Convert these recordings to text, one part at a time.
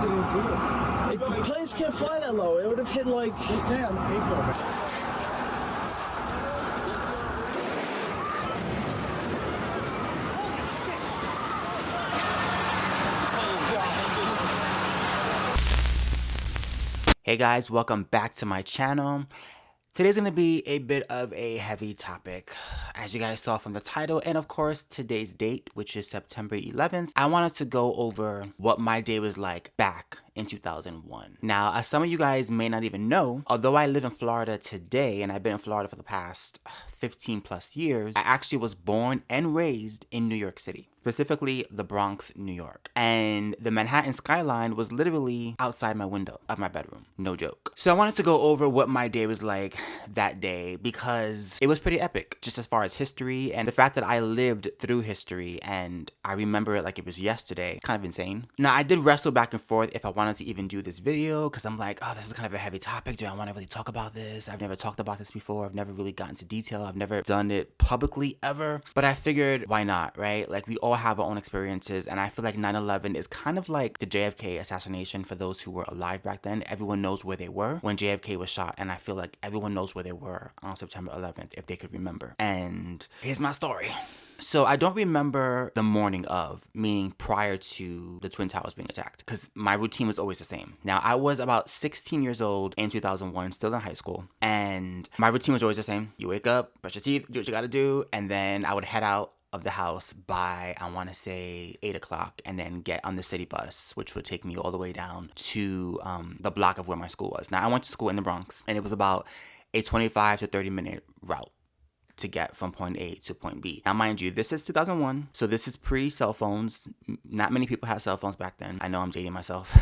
Didn't see it. Planes can't fly that low. It would have hit like. Just say on the paper. Hey guys, welcome back to my channel. Today's going to be a bit of a heavy topic, as you guys saw from the title, and of course today's date, which is September 11th. I wanted to go over what my day was like back in 2001. Now, as some of you guys may not even know, although I live in Florida today, and I've been in Florida for the past 15 plus years, I actually was born and raised in New York City, specifically the Bronx, New York. And the Manhattan skyline was literally outside my window of my bedroom. No joke. So I wanted to go over what my day was like that day because it was pretty epic, just as far as history and the fact that I lived through history and I remember it like it was yesterday. It's kind of insane. Now, I did wrestle back and forth if I wanted to even do this video because I'm like, oh, this is kind of a heavy topic. Do I want to really talk about this? I've never talked about this before. I've never really gotten into detail. I've never done it publicly ever. But I figured, why not, right? Like, we all have our own experiences, and I feel like 9/11 is kind of like the JFK assassination for those who were alive back then. Everyone knows where they were when JFK was shot, and I feel like everyone knows where they were on September 11th if they could remember. And here's my story. So I don't remember the morning of, meaning prior to the Twin Towers being attacked, because my routine was always the same. Now, I was about 16 years old in 2001, still in high school, and my routine was always the same. You wake up, brush your teeth, do what you gotta do, and then I would head out of the house by, I want to say, 8 o'clock, and then get on the city bus, which would take me all the way down to the block of where my school was. Now, I went to school in the Bronx, and it was about a 25 to 30 minute route to get from point A to point B. Now, mind you, this is 2001, so this is pre-cell phones. Not many people had cell phones back then. I know I'm dating myself.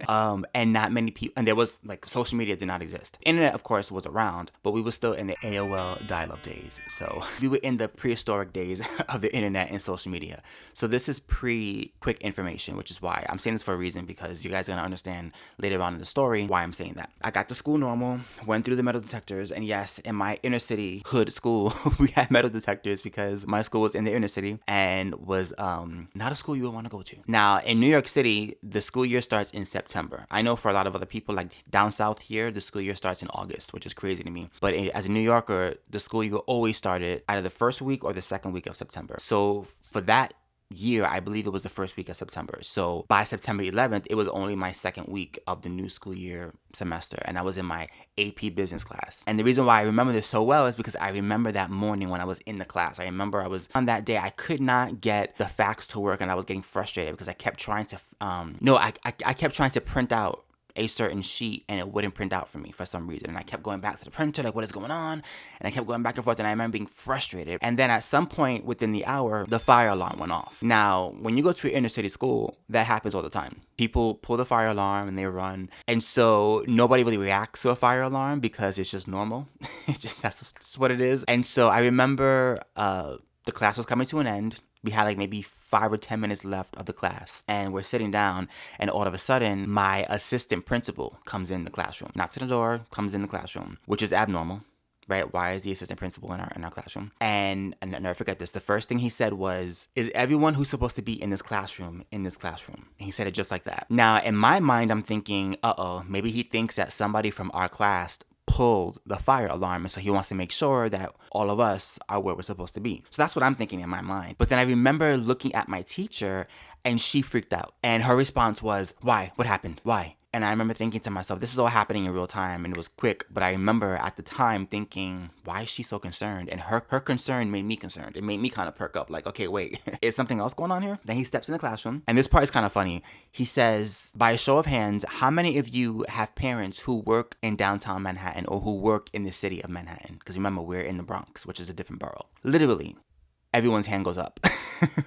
And not many people, and there was, like, social media did not exist. Internet, of course, was around, but we were still in the AOL dial-up days. So we were in the prehistoric days of the internet and social media. So this is pre-quick information, which is why I'm saying this for a reason, because you guys are gonna understand later on in the story why I'm saying that. I got to school normal, went through the metal detectors, and yes, in my inner city hood school, we had metal detectors because my school was in the inner city and was not a school you would want to go to. Now, in New York City, the school year starts in September. I know for a lot of other people, like down south here, the school year starts in August, which is crazy to me. But as a New Yorker, the school year always started either the first week or the second week of September. So for that year, I believe it was the first week of September. So by September 11th, it was only my second week of the new school year semester, and I was in my AP business class. And the reason why I remember this so well is because I remember that morning when I was in the class. I remember I was on that day, I could not get the facts to work, and I was getting frustrated because I kept trying to I kept trying to print out a certain sheet and it wouldn't print out for me for some reason, and I kept going back to the printer like, what is going on? And I kept going back and forth, and I remember being frustrated. And then at some point within the hour, the fire alarm went off. Now, when you go to an inner city school, that happens all the time. People pull the fire alarm and they run, and so nobody really reacts to a fire alarm because it's just normal. That's what it is. And so I remember the class was coming to an end. We had like maybe 5 or 10 minutes left of the class, and we're sitting down, and all of a sudden my assistant principal comes in the classroom, knocks on the door, comes in the classroom, which is abnormal, right? Why is the assistant principal in our classroom? And I'll never forget this. The first thing he said was, is everyone who's supposed to be in this classroom in this classroom? And he said it just like that. Now, in my mind, I'm thinking, maybe he thinks that somebody from our class pulled the fire alarm, and so he wants to make sure that all of us are where we're supposed to be. So that's what I'm thinking in my mind. But then I remember looking at my teacher, and she freaked out, and her response was, why? What happened? Why? And I remember thinking to myself, this is all happening in real time, and it was quick. But I remember at the time thinking, why is she so concerned? And her concern made me concerned. It made me kind of perk up, like, okay, wait, is something else going on here? Then he steps in the classroom, and this part is kind of funny. He says, by a show of hands, how many of you have parents who work in downtown Manhattan or who work in the city of Manhattan? Because remember, we're in the Bronx, which is a different borough. Literally, everyone's hand goes up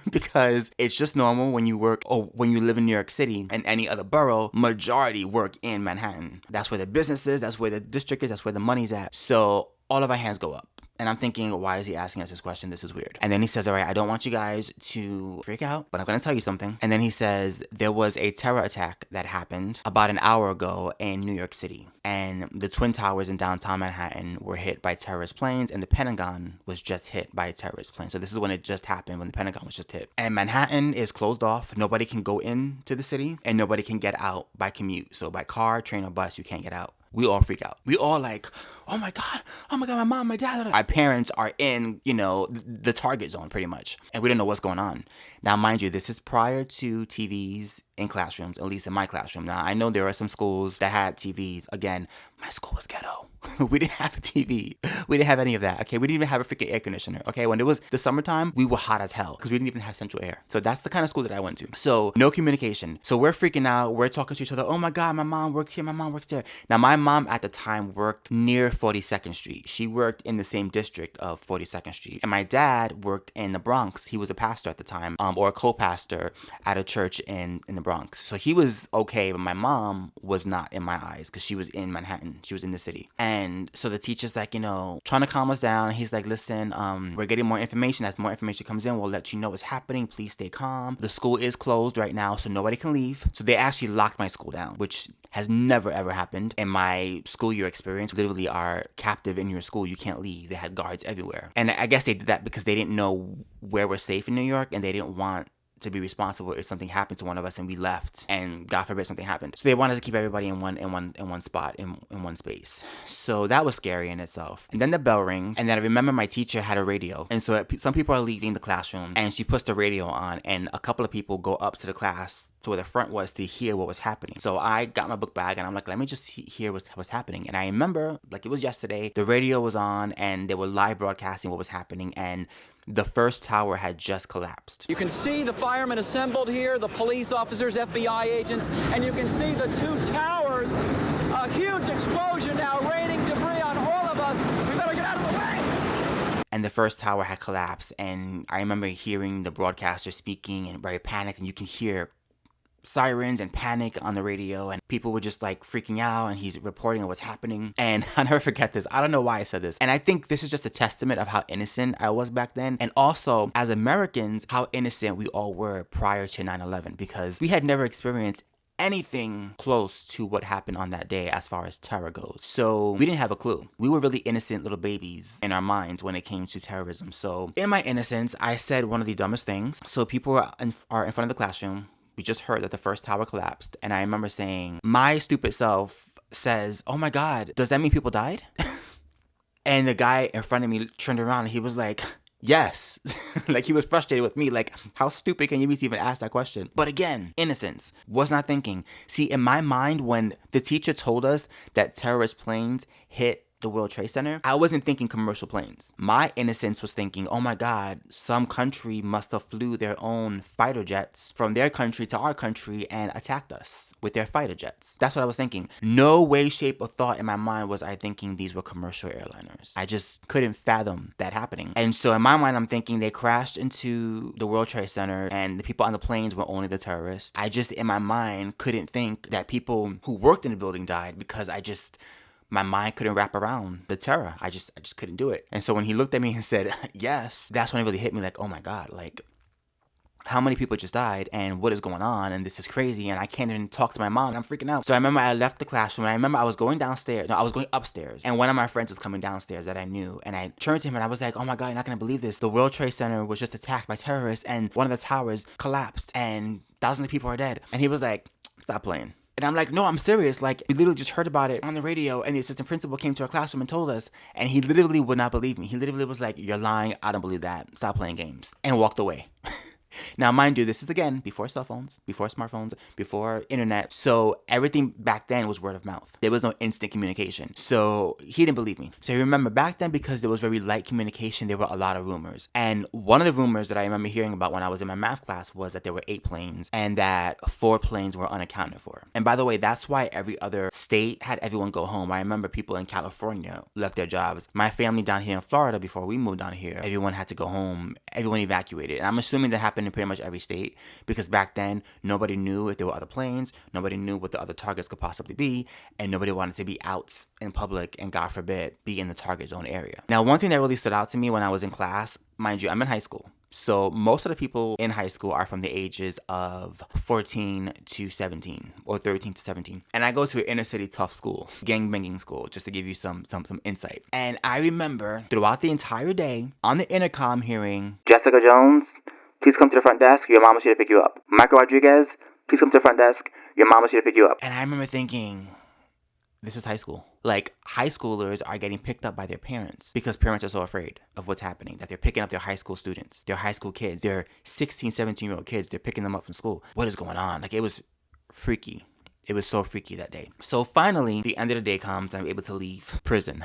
because it's just normal when you work or when you live in New York City and any other borough, majority work in Manhattan. That's where the business is, that's where the district is, that's where the money's at. So all of our hands go up. And I'm thinking, why is he asking us this question? This is weird. And then he says, all right, I don't want you guys to freak out, but I'm going to tell you something. And then he says, there was a terror attack that happened about an hour ago in New York City. And the Twin Towers in downtown Manhattan were hit by terrorist planes, and the Pentagon was just hit by a terrorist plane. So this is when it just happened, when the Pentagon was just hit. And Manhattan is closed off. Nobody can go into the city, and nobody can get out by commute. So by car, train, or bus, you can't get out. We all freak out. We all like, oh my God, my mom, my dad. Our parents are in, the target zone pretty much. And we don't know what's going on. Now, mind you, this is prior to TVs in classrooms, at least in my classroom. Now, I know there are some schools that had TVs. Again, my school was ghetto. We didn't have a TV. We didn't have any of that, okay? We didn't even have a freaking air conditioner, okay? When it was the summertime, we were hot as hell because we didn't even have central air. So that's the kind of school that I went to. So no communication. So we're freaking out. We're talking to each other. Oh my God, my mom works here. My mom works there. Now, my mom at the time worked near 42nd Street. She worked in the same district of 42nd Street. And my dad worked in the Bronx. He was a pastor at the time, or a co-pastor at a church in the Bronx. So he was okay, but my mom was not in my eyes because she was in Manhattan. She was in the city. And so the teacher's like, trying to calm us down. He's like, listen, we're getting more information. As more information comes in, we'll let you know what's happening. Please stay calm. The school is closed right now, so nobody can leave. So they actually locked my school down, which has never ever happened in my school year experience. Literally are captive in your school. You can't leave. They had guards everywhere. And I guess they did that because they didn't know where we're safe in New York, and they didn't want to be responsible if something happened to one of us and we left and God forbid something happened. So they wanted to keep everybody in one spot, in one space. So that was scary in itself. And then the bell rings, and then I remember my teacher had a radio, and so some people are leaving the classroom and she puts the radio on, and a couple of people go up to the class to where the front was to hear what was happening. So I got my book bag and I'm like, let me just hear what's happening. And I remember, like it was yesterday, the radio was on and they were live broadcasting what was happening, and the first tower had just collapsed. You can see the firemen assembled here, the police officers, FBI agents, and you can see the two towers. A huge explosion now raining debris on all of us. We better get out of the way. And the first tower had collapsed, and I remember hearing the broadcaster speaking and very panicked, and you can hear sirens and panic on the radio, and people were just like freaking out, and he's reporting on what's happening. And I'll never forget this. I don't know why I said this. And I think this is just a testament of how innocent I was back then. And also, as Americans, how innocent we all were prior to 9/11, because we had never experienced anything close to what happened on that day as far as terror goes. So we didn't have a clue. We were really innocent little babies in our minds when it came to terrorism. So in my innocence, I said one of the dumbest things. So people are in front of the classroom. We just heard that the first tower collapsed. And I remember saying, my stupid self says, oh my God, does that mean people died? And the guy in front of me turned around and he was like, yes. Like he was frustrated with me. Like, how stupid can you be to even ask that question? But again, innocence. Was not thinking. See, in my mind, when the teacher told us that terrorist planes hit the World Trade Center, I wasn't thinking commercial planes. My innocence was thinking, oh my God, some country must have flew their own fighter jets from their country to our country and attacked us with their fighter jets. That's what I was thinking. No way, shape, or thought in my mind was I thinking these were commercial airliners. I just couldn't fathom that happening. And so in my mind, I'm thinking they crashed into the World Trade Center and the people on the planes were only the terrorists. I just, in my mind, couldn't think that people who worked in the building died, because my mind couldn't wrap around the terror. I just couldn't do it. And so when he looked at me and said, yes, that's when it really hit me, like, oh my God, like, how many people just died and what is going on, and this is crazy, and I can't even talk to my mom. I'm freaking out. So I remember I left the classroom, and I remember I was going downstairs. No, I was going upstairs, and one of my friends was coming downstairs that I knew, and I turned to him and I was like, oh my God, you're not gonna believe this. The World Trade Center was just attacked by terrorists, and one of the towers collapsed, and thousands of people are dead. And he was like, stop playing. And I'm like, no, I'm serious. Like, we literally just heard about it on the radio, and the assistant principal came to our classroom and told us, and he literally would not believe me. He literally was like, you're lying. I don't believe that. Stop playing games. And walked away. Now, mind you, this is, again, before cell phones, before smartphones, before internet. So everything back then was word of mouth. There was no instant communication. So he didn't believe me. So I remember back then, because there was very light communication, there were a lot of rumors. And one of the rumors that I remember hearing about when I was in my math class was that there were 8 planes and that 4 planes were unaccounted for. And by the way, that's why every other state had everyone go home. I remember people in California left their jobs. My family down here in Florida, before we moved down here, everyone had to go home. Everyone evacuated. And I'm assuming that happened in pretty much every state, because back then nobody knew if there were other planes, nobody knew what the other targets could possibly be, and nobody wanted to be out in public and, God forbid, be in the target zone area. Now, one thing that really stood out to me when I was in class, mind you, I'm in high school. So most of the people in high school are from the ages of 14 to 17 or 13 to 17. And I go to an inner city tough school, gangbanging school, just to give you some insight. And I remember throughout the entire day on the intercom hearing, Jessica Jones, please come to the front desk. Your mama's here to pick you up. Michael Rodriguez, please come to the front desk. Your mama's here to pick you up. And I remember thinking, this is high school. Like, high schoolers are getting picked up by their parents because parents are so afraid of what's happening, that they're picking up their high school students, their high school kids, their 16, 17-year-old kids. They're picking them up from school. What is going on? Like, it was freaky. It was so freaky that day. So finally, the end of the day comes. I'm able to leave prison.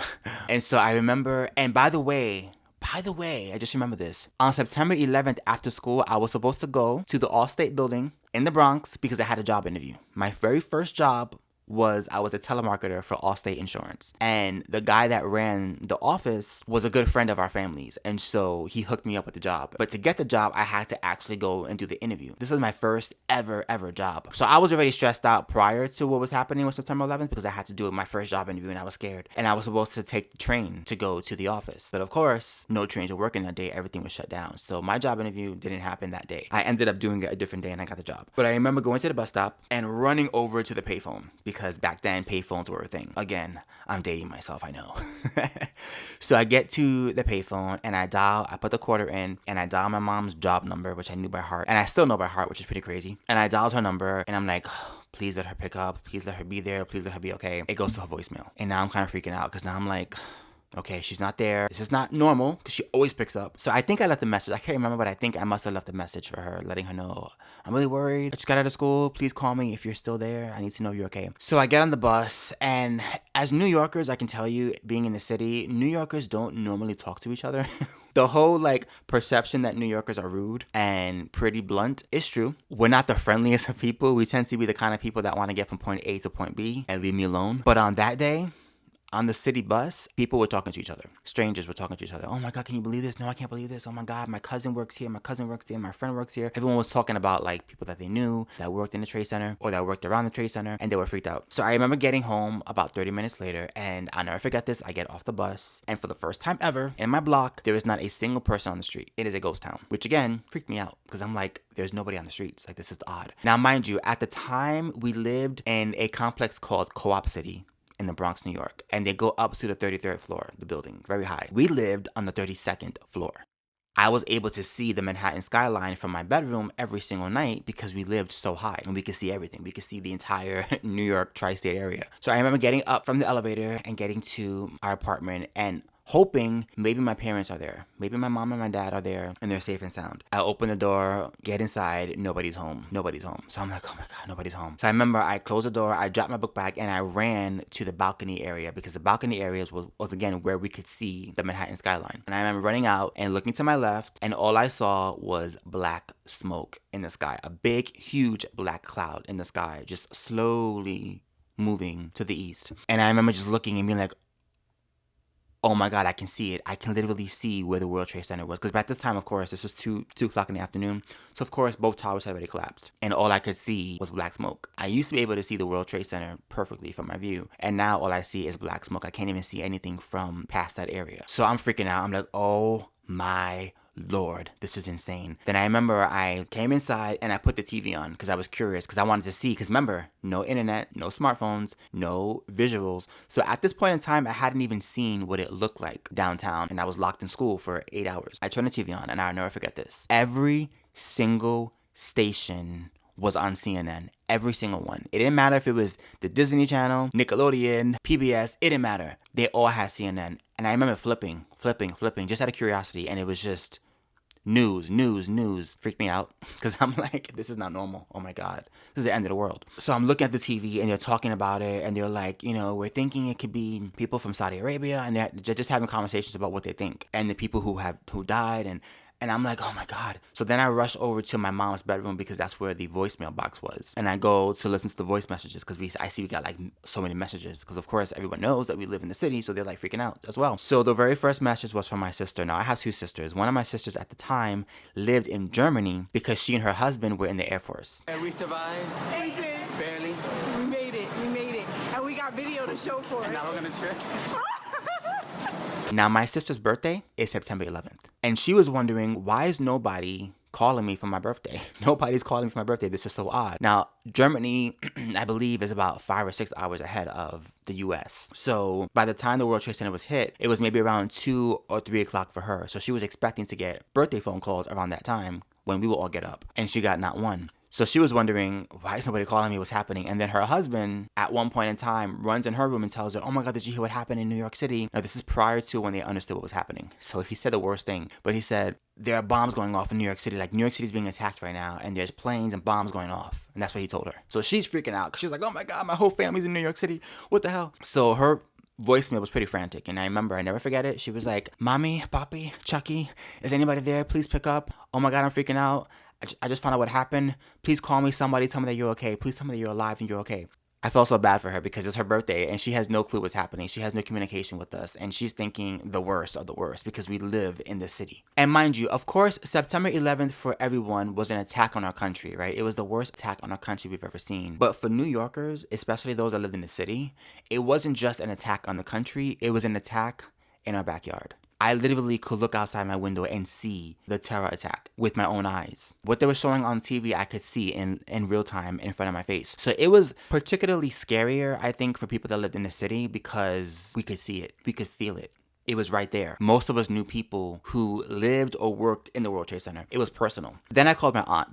And so I remember, and by the way, I just remember this. On September 11th after school, I was supposed to go to the Allstate building in the Bronx because I had a job interview. My very first job was I was a telemarketer for Allstate Insurance. And the guy that ran the office was a good friend of our family's. And so he hooked me up with the job. But to get the job, I had to actually go and do the interview. This was my first ever job. So I was already stressed out prior to what was happening on September 11th because I had to do my first job interview and I was scared. And I was supposed to take the train to go to the office. But of course, no trains were working that day. Everything was shut down. So my job interview didn't happen that day. I ended up doing it a different day and I got the job. But I remember going to the bus stop and running over to the payphone because back then payphones were a thing. Again, I'm dating myself, I know. So I get to the payphone and I put the quarter in and I dial my mom's job number, which I knew by heart. And I still know by heart, which is pretty crazy. And I dialed her number and I'm like, oh, please let her pick up. Please let her be there. Please let her be okay. It goes to her voicemail. And now I'm kind of freaking out because now I'm like, okay, she's not there. This is not normal because she always picks up. So I think I left a message. I can't remember, but I think I must have left a message for her, letting her know, I'm really worried. I just got out of school. Please call me if you're still there. I need to know you're okay. So I get on the bus, and as New Yorkers, I can tell you, being in the city, New Yorkers don't normally talk to each other. The whole perception that New Yorkers are rude and pretty blunt is true. We're not the friendliest of people. We tend to be the kind of people that want to get from point A to point B and leave me alone. But on that day, on the city bus, people were talking to each other. Strangers were talking to each other. Oh my God, can you believe this? No, I can't believe this. Oh my God, my cousin works here. My cousin works here. My friend works here. Everyone was talking about people that they knew that worked in the Trade Center or that worked around the Trade Center, and they were freaked out. So I remember getting home about 30 minutes later, and I'll never forget this. I get off the bus, and for the first time ever in my block, there is not a single person on the street. It is a ghost town, which again freaked me out because I'm like, there's nobody on the streets. This is odd. Now, mind you, at the time, we lived in a complex called Co-op City in the Bronx, New York, and they go up to the 33rd floor, the building, very high. We lived on the 32nd floor. I was able to see the Manhattan skyline from my bedroom every single night because we lived so high and we could see everything. We could see the entire New York tri-state area. So I remember getting up from the elevator and getting to our apartment and hoping maybe my parents are there. Maybe my mom and my dad are there and they're safe and sound. I open the door, get inside, nobody's home. Nobody's home. So I'm like, oh my God, nobody's home. So I remember I closed the door, I dropped my book bag, and I ran to the balcony area because the balcony area was again where we could see the Manhattan skyline. And I remember running out and looking to my left, and all I saw was black smoke in the sky. A big, huge black cloud in the sky, just slowly moving to the east. And I remember just looking and being like, oh my God, I can see it. I can literally see where the World Trade Center was. Because at this time, of course, this was 2 o'clock in the afternoon. So, of course, both towers had already collapsed. And all I could see was black smoke. I used to be able to see the World Trade Center perfectly from my view. And now all I see is black smoke. I can't even see anything from past that area. So I'm freaking out. I'm like, oh my Lord, this is insane. Then I remember I came inside and I put the TV on because I was curious, because I wanted to see, because remember, no internet, no smartphones, no visuals. So at this point in time, I hadn't even seen what it looked like downtown, and I was locked in school for 8 hours. I turned the TV on and I'll never forget this. Every single station was on CNN. Every single one. It didn't matter if it was the Disney Channel, Nickelodeon, PBS. It didn't matter. They all had CNN. And I remember flipping, just out of curiosity. And it was just news. Freaked me out because I'm like, this is not normal. Oh my God. This is the end of the world. So I'm looking at the TV and they're talking about it. And they're like, we're thinking it could be people from Saudi Arabia. And they're just having conversations about what they think. And the people who died. And I'm like, oh my God. So then I rush over to my mom's bedroom because that's where the voicemail box was. And I go to listen to the voice messages because I see we got like so many messages. Because of course everyone knows that we live in the city, so they're like freaking out as well. So the very first message was from my sister. Now I have 2 sisters. One of my sisters at the time lived in Germany because she and her husband were in the Air Force. And we survived. We did. Barely. We made it. We made it. And we got video to show for it. And now we're gonna trip. Now my sister's birthday is September 11th. And she was wondering, why is nobody calling me for my birthday? Nobody's calling me for my birthday. This is so odd. Now, Germany, I believe, is about 5 or 6 hours ahead of the US. So by the time the World Trade Center was hit, it was maybe around 2 or 3 o'clock for her. So she was expecting to get birthday phone calls around that time when we will all get up. And she got not one. So she was wondering, why is nobody calling me? What's happening? And then her husband, at one point in time, runs in her room and tells her, oh my God, did you hear what happened in New York City? Now, this is prior to when they understood what was happening. So he said the worst thing, but he said, there are bombs going off in New York City. Like, New York City's being attacked right now, and there's planes and bombs going off. And that's what he told her. So she's freaking out because she's like, oh my God, my whole family's in New York City. What the hell? So her voicemail was pretty frantic. And I remember, I never forget it. She was like, Mommy, Papi, Chucky, is anybody there? Please pick up. Oh my God, I'm freaking out. I just found out what happened. Please call me somebody. Tell me that you're okay. Please tell me that you're alive and you're okay. I felt so bad for her because it's her birthday and she has no clue what's happening. She has no communication with us and she's thinking the worst of the worst because we live in the city. And mind you, of course, September 11th for everyone was an attack on our country, right? It was the worst attack on our country we've ever seen. But for New Yorkers, especially those that lived in the city, it wasn't just an attack on the country. It was an attack in our backyard. I literally could look outside my window and see the terror attack with my own eyes. What they were showing on TV, I could see in real time in front of my face. So it was particularly scarier, I think, for people that lived in the city because we could see it. We could feel it. It was right there. Most of us knew people who lived or worked in the World Trade Center. It was personal. Then I called my aunt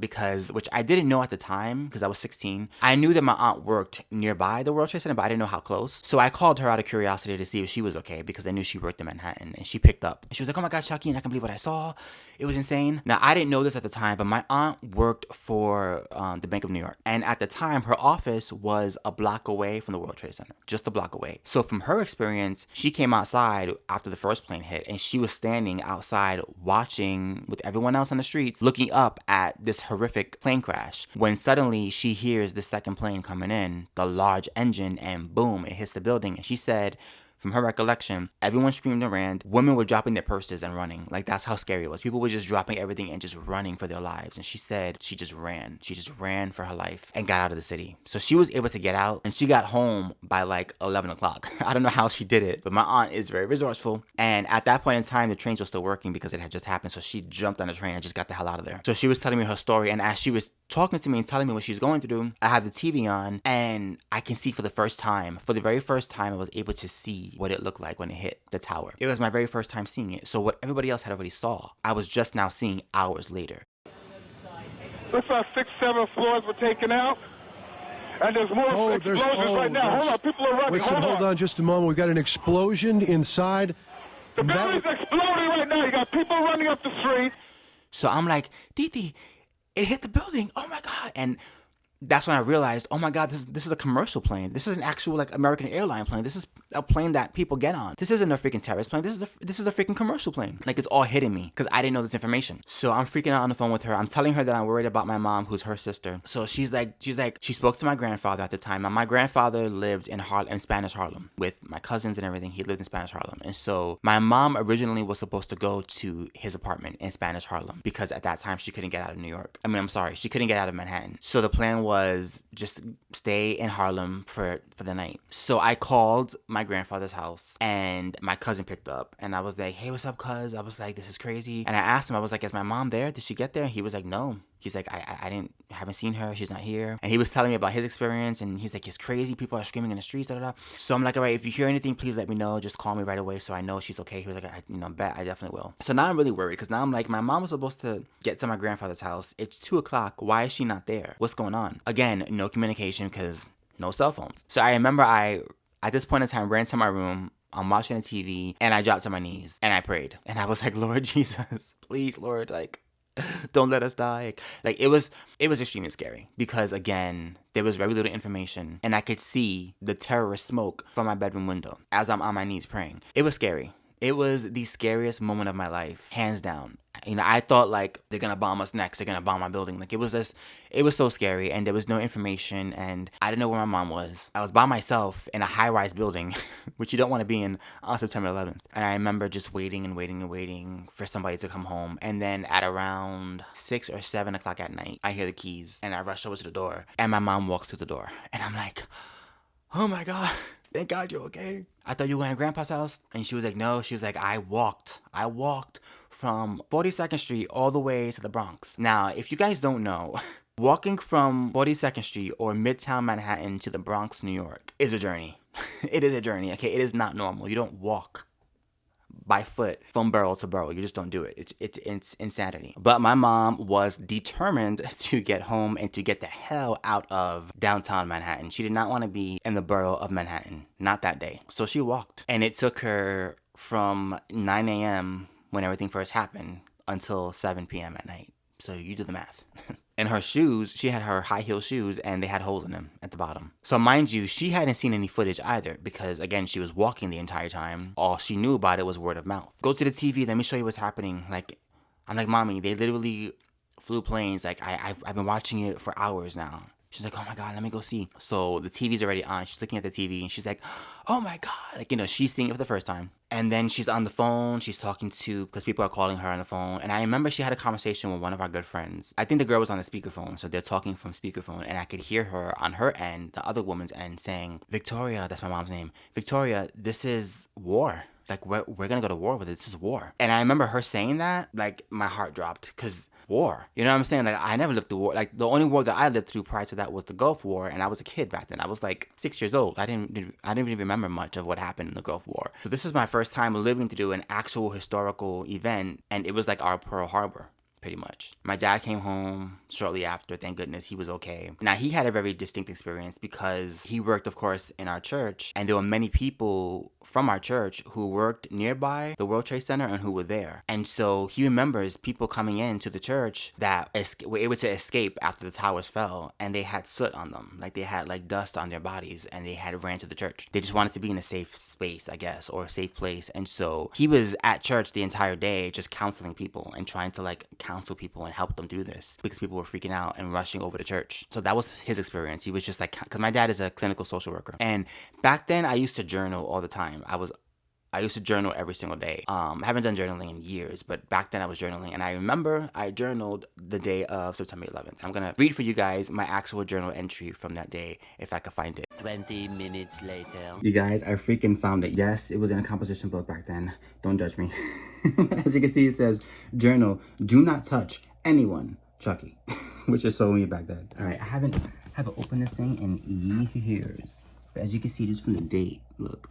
which I didn't know at the time because I was 16. I knew that my aunt worked nearby the World Trade Center, but I didn't know how close. So I called her out of curiosity to see if she was okay because I knew she worked in Manhattan and she picked up. And she was like, oh my God, Chucky, and I can't believe what I saw. It was insane. Now, I didn't know this at the time, but my aunt worked for the Bank of New York. And at the time, her office was a block away from the World Trade Center, just a block away. So from her experience, she came outside after the first plane hit and she was standing outside watching with everyone else on the streets looking up at this horrific plane crash when suddenly she hears the second plane coming in, the large engine, and boom, it hits the building. And she said, from her recollection, everyone screamed and ran. Women were dropping their purses and running. Like, that's how scary it was. People were just dropping everything and just running for their lives. And she said she just ran. She just ran for her life and got out of the city. So she was able to get out and she got home by like 11 o'clock. I don't know how she did it, but my aunt is very resourceful. And at that point in time, the trains were still working because it had just happened. So she jumped on the train and just got the hell out of there. So she was telling me her story. And as she was talking to me and telling me what she's going through, I had the TV on and I can see for the very first time, I was able to see what it looked like when it hit the tower. It was my very first time seeing it. So what everybody else had already saw, I was just now seeing hours later. Looks like 6, 7 floors were taken out. And there's more explosions right now. Hold on, people are running. Wait, hold on just a moment. We've got an explosion inside. The building's exploding right now. You got people running up the street. So I'm like, Titi, it hit the building. Oh my God. And that's when I realized, oh my God, this is a commercial plane. This is an actual like American airline plane. This is a plane that people get on. This isn't a freaking terrorist plane. This is a freaking commercial plane. Like, it's all hitting me because I didn't know this information. So I'm freaking out on the phone with her. I'm telling her that I'm worried about my mom, who's her sister. So she spoke to my grandfather at the time. And my grandfather lived in Spanish Harlem with my cousins and everything. He lived in Spanish Harlem. And so my mom originally was supposed to go to his apartment in Spanish Harlem because at that time she couldn't get out of New York. She couldn't get out of Manhattan. So the plan was just stay in Harlem for the night. So I called my grandfather's house and my cousin picked up and I was like, hey, what's up, cuz? I was like, this is crazy. And I asked him, I was like, is my mom there? Did she get there? He was like, no. He's like, I haven't seen her. She's not here. And he was telling me about his experience and he's like, it's crazy. People are screaming in the streets, da, da, da. So I'm like, all right, if you hear anything, please let me know. Just call me right away so I know she's okay. He was like, bet I definitely will. So now I'm really worried because now I'm like, my mom was supposed to get to my grandfather's house. It's 2 o'clock. Why is she not there? What's going on? Again, no communication because no cell phones. So I remember at this point in time, ran to my room. I'm watching the TV and I dropped to my knees and I prayed. And I was like, Lord Jesus, please, Lord, like, don't let us die. Like, it was extremely scary because, again, there was very little information and I could see the terrorist smoke from my bedroom window as I'm on my knees praying. It was scary. It was the scariest moment of my life, hands down. You know, I thought like they're gonna bomb us next. They're gonna bomb my building. Like it was so scary, and there was no information, and I didn't know where my mom was. I was by myself in a high-rise building, which you don't want to be in on September 11th. And I remember just waiting and waiting and waiting for somebody to come home. And then at around 6 or 7 o'clock at night, I hear the keys, and I rush over to the door, and my mom walks through the door, and I'm like, oh my God. Thank God you're okay. I thought you were going to Grandpa's house. And she was like, no. She was like, I walked from 42nd Street all the way to the Bronx. Now, if you guys don't know, walking from 42nd Street or Midtown Manhattan to the Bronx, New York is a journey. It is a journey, okay? It is not normal. You don't walk by foot from borough to borough. You just don't do it. It's insanity. But my mom was determined to get home and to get the hell out of downtown Manhattan. She did not want to be in the borough of Manhattan. Not that day. So she walked. And it took her from 9 a.m. when everything first happened until 7 p.m. at night. So you do the math. And her shoes, she had her high heel shoes and they had holes in them at the bottom. So mind you, she hadn't seen any footage either because again, she was walking the entire time. All she knew about it was word of mouth. Go to the TV, let me show you what's happening. Like, I'm like, mommy, they literally flew planes. Like I've been watching it for hours now. She's like, oh my God, let me go see. So the TV's already on. She's looking at the TV and she's like, oh my God. Like, you know, she's seeing it for the first time. And then she's on the phone. She's talking to, because people are calling her on the phone. And I remember she had a conversation with one of our good friends. I think the girl was on the speakerphone. So they're talking from speakerphone. And I could hear her on her end, the other woman's end, saying, Victoria, that's my mom's name. Victoria, this is war. Like, we're going to go to war with it. This is war. And I remember her saying that, like, my heart dropped. Because war. You know what I'm saying? Like, I never lived through war. Like, the only war that I lived through prior to that was the Gulf War. And I was a kid back then. I was, like, 6 years old. I didn't even remember much of what happened in the Gulf War. So this is my first time living through an actual historical event. And it was like our Pearl Harbor. Pretty much. My dad came home shortly after. Thank goodness he was okay. Now, he had a very distinct experience because he worked, of course, in our church. And there were many people from our church who worked nearby the World Trade Center and who were there. And so he remembers people coming into the church that were able to escape after the towers fell. And they had soot on them. Like they had like dust on their bodies and they had ran to the church. They just wanted to be in a safe space, I guess, or a safe place. And so he was at church the entire day just counseling people and trying to like counsel people and help them do this because people were freaking out and rushing over to church. So that was his experience. He was just like, because my dad is a clinical social worker. And back then I used to journal all the time. I used to journal every single day. I haven't done journaling in years, but back then I was journaling. And I remember I journaled the day of September 11th. I'm going to read for you guys my actual journal entry from that day, if I could find it. 20 minutes later. You guys, I freaking found it. Yes, it was in a composition book back then. Don't judge me. As you can see, it says, journal, do not touch anyone, Chucky. Which is so me back then. All right, I haven't opened this thing in years. But as you can see, just from the date, look.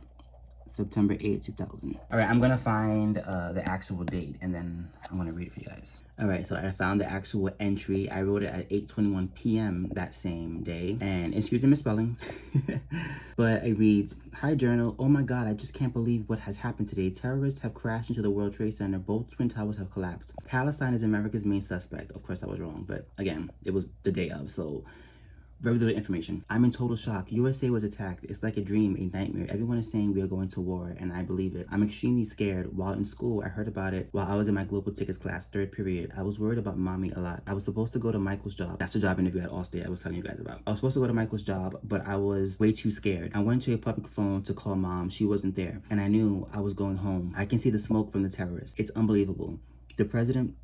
September 8th, 2000. All right, I'm gonna find the actual date and then I'm gonna read it for you guys. All right, so I found the actual entry. I wrote it at 8:21 p.m. that same day. And excuse the misspellings. But it reads, hi journal, oh my God, I just can't believe what has happened today. Terrorists have crashed into the World Trade Center. Both Twin Towers have collapsed. Palestine is America's main suspect. Of course, that was wrong, but again, it was the day of, so very little information. I'm in total shock. USA was attacked. It's like a dream, a nightmare. Everyone is saying we are going to war, and I believe it. I'm extremely scared. While in school, I heard about it while I was in my global tickets class, 3rd period. I was worried about mommy a lot. I was supposed to go to Michael's job. That's the job interview at Allstate I was telling you guys about. I was supposed to go to Michael's job, but I was way too scared. I went to a public phone to call mom. She wasn't there, and I knew I was going home. I can see the smoke from the terrorists. It's unbelievable. The President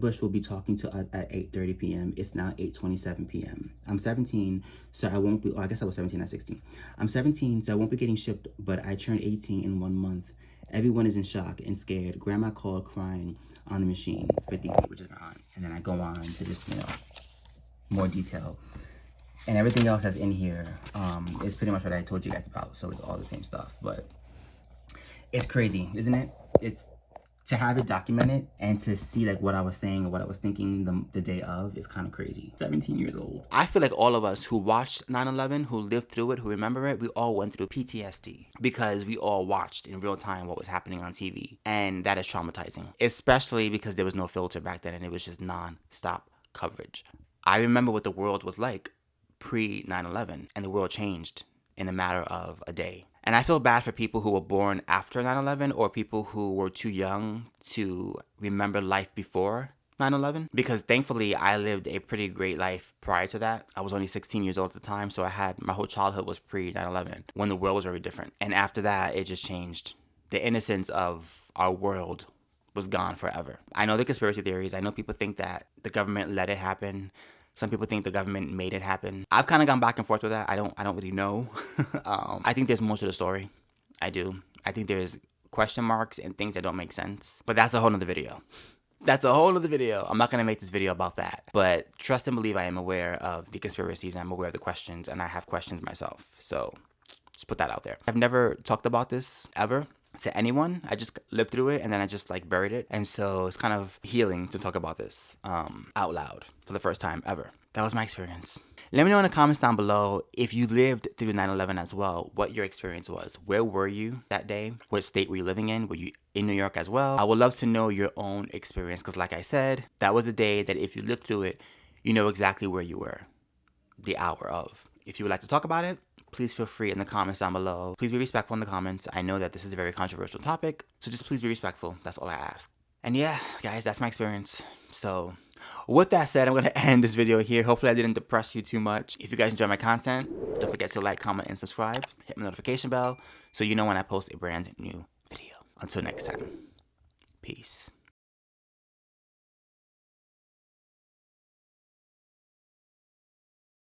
Bush will be talking to us at 8:30 p.m. It's now 8:27 p.m. I'm 17, so I won't be, I guess I was 17, not 16. I'm 17, so I won't be getting shipped, but I turned 18 in 1 month. Everyone is in shock and scared. Grandma called crying on the machine, 50, which is my aunt. And then I go on to just, you know, more detail. And everything else that's in here is pretty much what I told you guys about. So it's all the same stuff, but it's crazy, isn't it? It's to have it documented and to see like what I was saying and what I was thinking the day of is kind of crazy. 17 years old. I feel like all of us who watched 9/11, who lived through it, who remember it, we all went through PTSD because we all watched in real time what was happening on TV. And that is traumatizing, especially because there was no filter back then and it was just non-stop coverage. I remember what the world was like pre 9/11 and the world changed in a matter of a day. And I feel bad for people who were born after 9/11 or people who were too young to remember life before 9/11, because thankfully I lived a pretty great life prior to that. I was only 16 years old at the time, so my whole childhood was pre 9/11 when the world was very different. And after that, it just changed. The innocence of our world was gone forever. I know the conspiracy theories. I know people think that the government let it happen. Some people think the government made it happen. I've kind of gone back and forth with that. I don't really know. I think there's more to the story. I do. I think there's question marks and things that don't make sense. But that's a whole nother video. That's a whole nother video. I'm not going to make this video about that. But trust and believe I am aware of the conspiracies. I'm aware of the questions. And I have questions myself. So just put that out there. I've never talked about this ever to anyone. I just lived through it and then I just like buried it. And so it's kind of healing to talk about this out loud for the first time ever. That was my experience. Let me know in the comments down below if you lived through 9/11 as well, what your experience was. Where were you that day? What state were you living in? Were you in New York as well? I would love to know your own experience because like I said, that was a day that if you lived through it, you know exactly where you were the hour of. If you would like to talk about it, please feel free in the comments down below. Please be respectful in the comments. I know that this is a very controversial topic, so just please be respectful. That's all I ask. And yeah, guys, that's my experience. So with that said, I'm going to end this video here. Hopefully I didn't depress you too much. If you guys enjoy my content, don't forget to like, comment, and subscribe. Hit the notification bell so you know when I post a brand new video. Until next time, peace.